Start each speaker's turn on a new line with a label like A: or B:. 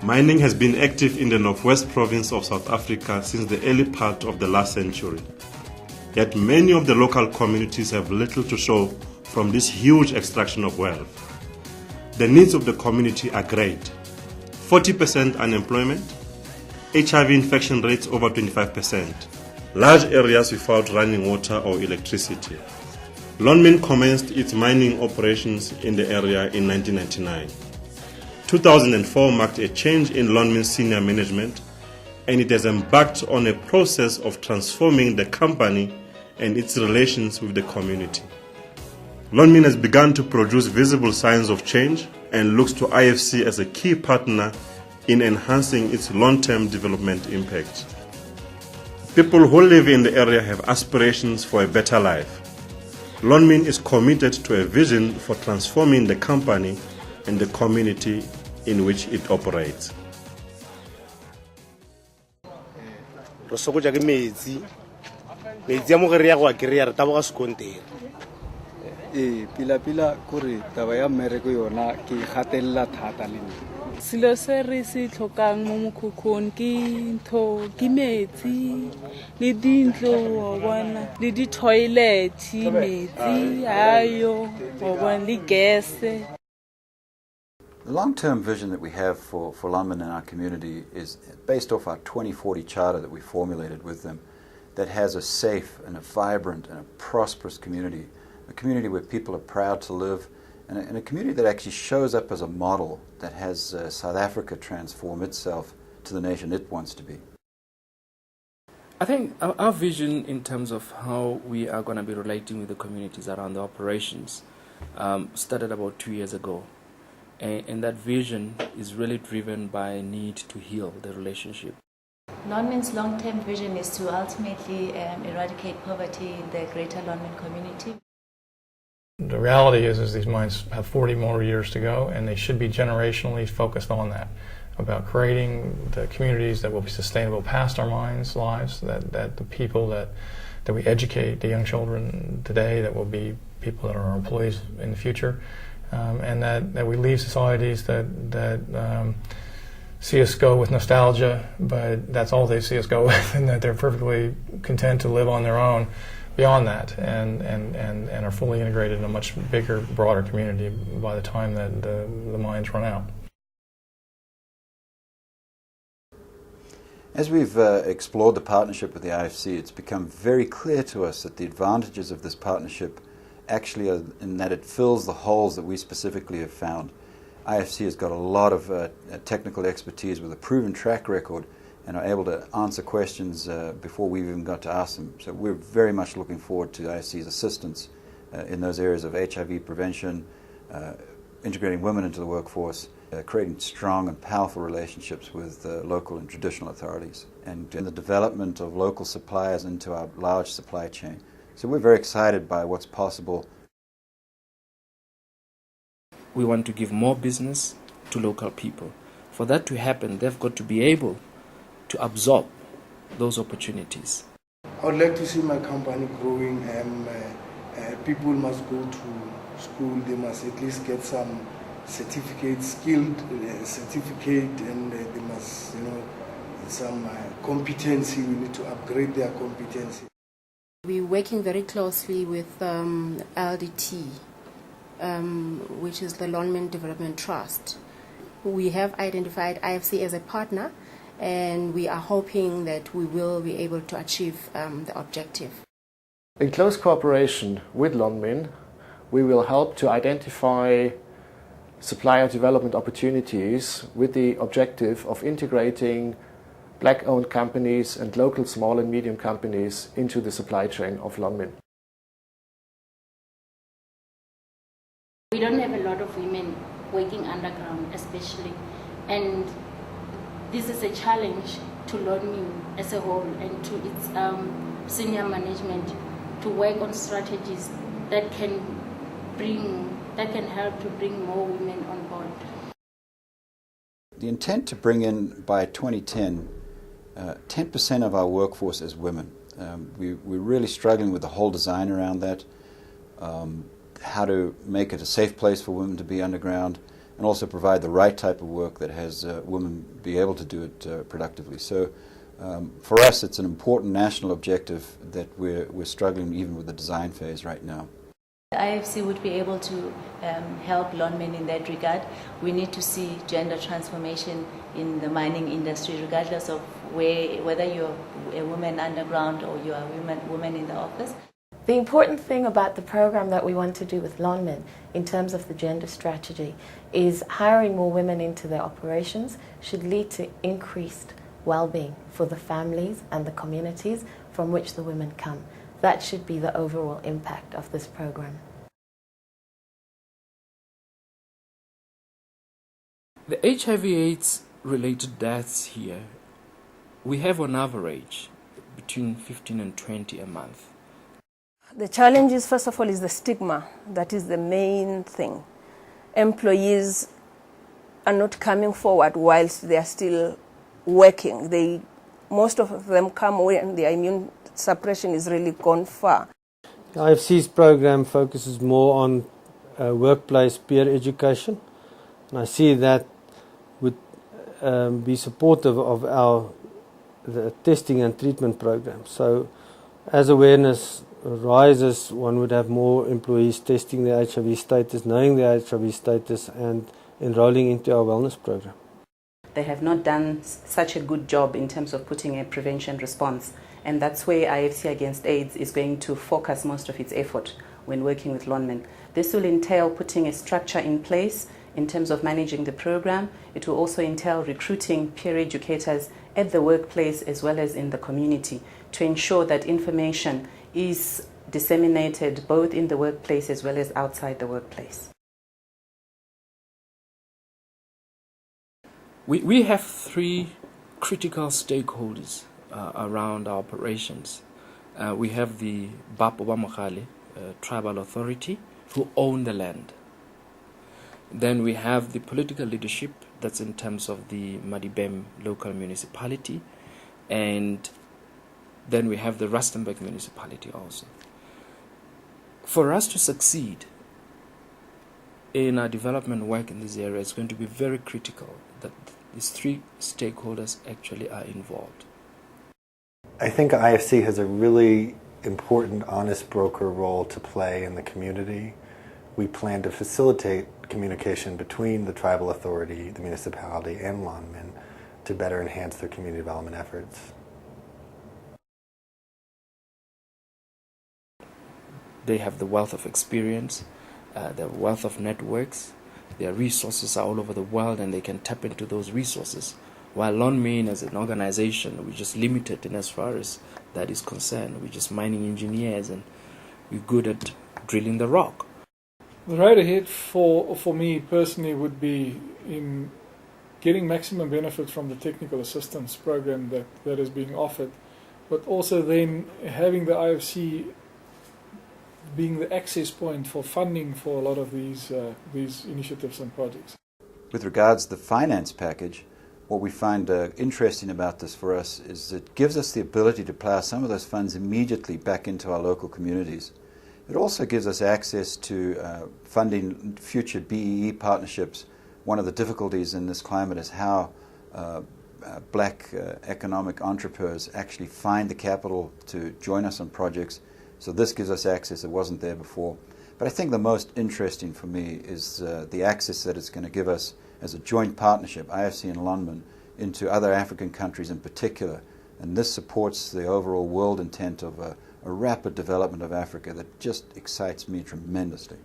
A: Mining has been active in the northwest province of South Africa since the early part of the last century. Yet many of the local communities have little to show from this huge extraction of wealth. The needs of the community are great. 40% unemployment, HIV infection rates over 25%, large areas without running water or electricity. Lonmin commenced its mining operations in the area in 1999. 2004 marked a change in Lonmin's senior management, and it has embarked on a process of transforming the company and its relations with the community. Lonmin has begun to produce visible signs of change and looks to IFC as a key partner in enhancing its long-term development impact. People who live in the area have aspirations for a better life. Lonmin is committed to a vision for transforming the company and the community in which it operates.
B: Pila kore taba ya mmereko yona ke gatella thata le nna.
C: Silo se re se tlhokang mo mokhukhung ke metsi le dintlo wa bona le di toilet metsi ayo wa bona le gas.
D: The long-term vision that we have for Lonmin in our community is based off our 2040 charter that we formulated with them, that has a safe and a vibrant and a prosperous community, a community where people are proud to live, and a community that actually shows up as a model that has South Africa transform itself to the nation it wants to be.
E: I think our vision in terms of how we are going to be relating with the communities around the operations started about 2 years ago. And that vision is really driven by a need to heal the relationship.
F: Lonmin's long-term vision is to ultimately eradicate poverty in the greater Lonmin community.
G: The reality is these mines have 40 more years to go, and they should be generationally focused on that, about creating the communities that will be sustainable past our mines' lives, that the people that we educate, the young children today, that will be people that are our employees in the future, and that we leave societies that see us go with nostalgia, but that's all they see us go with, and that they're perfectly content to live on their own beyond that, and are fully integrated in a much bigger, broader community by the time that the mines run out.
D: As we've explored the partnership with the IFC, it's become very clear to us that the advantages of this partnership actually are in that it fills the holes that we specifically have found. IFC has got a lot of technical expertise with a proven track record and are able to answer questions before we've even got to ask them. So we're very much looking forward to IFC's assistance in those areas of HIV prevention, integrating women into the workforce, creating strong and powerful relationships with local and traditional authorities, and in the development of local suppliers into our large supply chain. So we're very excited by what's possible.
E: We want to give more business to local people. For that to happen, they've got to be able to absorb those opportunities.
H: I would like to see my company growing, and people must go to school. They must at least get some certificate, skilled certificate, and they must, some competency. We need to upgrade their competency.
I: We're working very closely with LDT, which is the Lonmin Development Trust. We have identified IFC as a partner, and we are hoping that we will be able to achieve the objective.
J: In close cooperation with Lonmin, we will help to identify supplier development opportunities with the objective of integrating black-owned companies and local small and medium companies into the supply chain of Lonmin.
K: We don't have a lot of women working underground, especially, and this is a challenge to Lonmin as a whole and to its senior management to work on strategies that can help to bring more women on board.
D: The intent to bring in by 2010 10% of our workforce as women. We're really struggling with the whole design around that, how to make it a safe place for women to be underground, and also provide the right type of work that has women be able to do it productively. So for us, it's an important national objective that we're struggling even with the design phase right now.
F: The IFC would be able to help Lonmin in that regard. We need to see gender transformation in the mining industry, regardless of whether you're a woman underground or you're a woman in the office.
L: The important thing about the program that we want to do with Lonmin in terms of the gender strategy is hiring more women into their operations should lead to increased well-being for the families and the communities from which the women come. That should be the overall impact of this program.
E: The HIV/AIDS related deaths here, we have on average between 15 and 20 a month.
M: The challenges, first of all, is the stigma. That is the main thing. Employees are not coming forward whilst they are still working. Most of them come when the immune suppression is really gone far.
N: The IFC's program focuses more on workplace peer education, and I see that would be supportive of the testing and treatment program. So as awareness rises, one would have more employees testing their HIV status, knowing their HIV status, and enrolling into our wellness program.
O: They have not done such a good job in terms of putting a prevention response, and that's where IFC Against AIDS is going to focus most of its effort when working with Lonmin. This will entail putting a structure in place in terms of managing the program. It will also entail recruiting peer educators at the workplace as well as in the community to ensure that information is disseminated both in the workplace as well as outside the workplace.
E: We have three critical stakeholders around our operations. We have the Bap-Obamokale Tribal Authority, who own the land. Then we have the political leadership, that's in terms of the Madibem local municipality, and then we have the Rustenburg municipality also. For us to succeed in our development work in this area, it's going to be very critical that these three stakeholders actually are involved.
P: I think IFC has a really important honest broker role to play in the community. We plan to facilitate communication between the tribal authority, the municipality, and Lonmin to better enhance their community development efforts.
E: They have the wealth of experience, the wealth of networks. Their resources are all over the world, and they can tap into those resources. While Lonmin as an organization, we're just limited in as far as that is concerned. We're just mining engineers, and we're good at drilling the rock.
Q: The road ahead for me personally would be in getting maximum benefit from the technical assistance program that is being offered, but also then having the IFC being the access point for funding for a lot of these initiatives and projects.
D: With regards to the finance package, what we find interesting about this for us is it gives us the ability to plow some of those funds immediately back into our local communities. It also gives us access to funding future BEE partnerships. One of the difficulties in this climate is how black economic entrepreneurs actually find the capital to join us on projects. So this gives us access that wasn't there before. But I think the most interesting for me is the access that it's going to give us as a joint partnership, IFC and Lonmin, into other African countries in particular. And this supports the overall world intent of a rapid development of Africa that just excites me tremendously.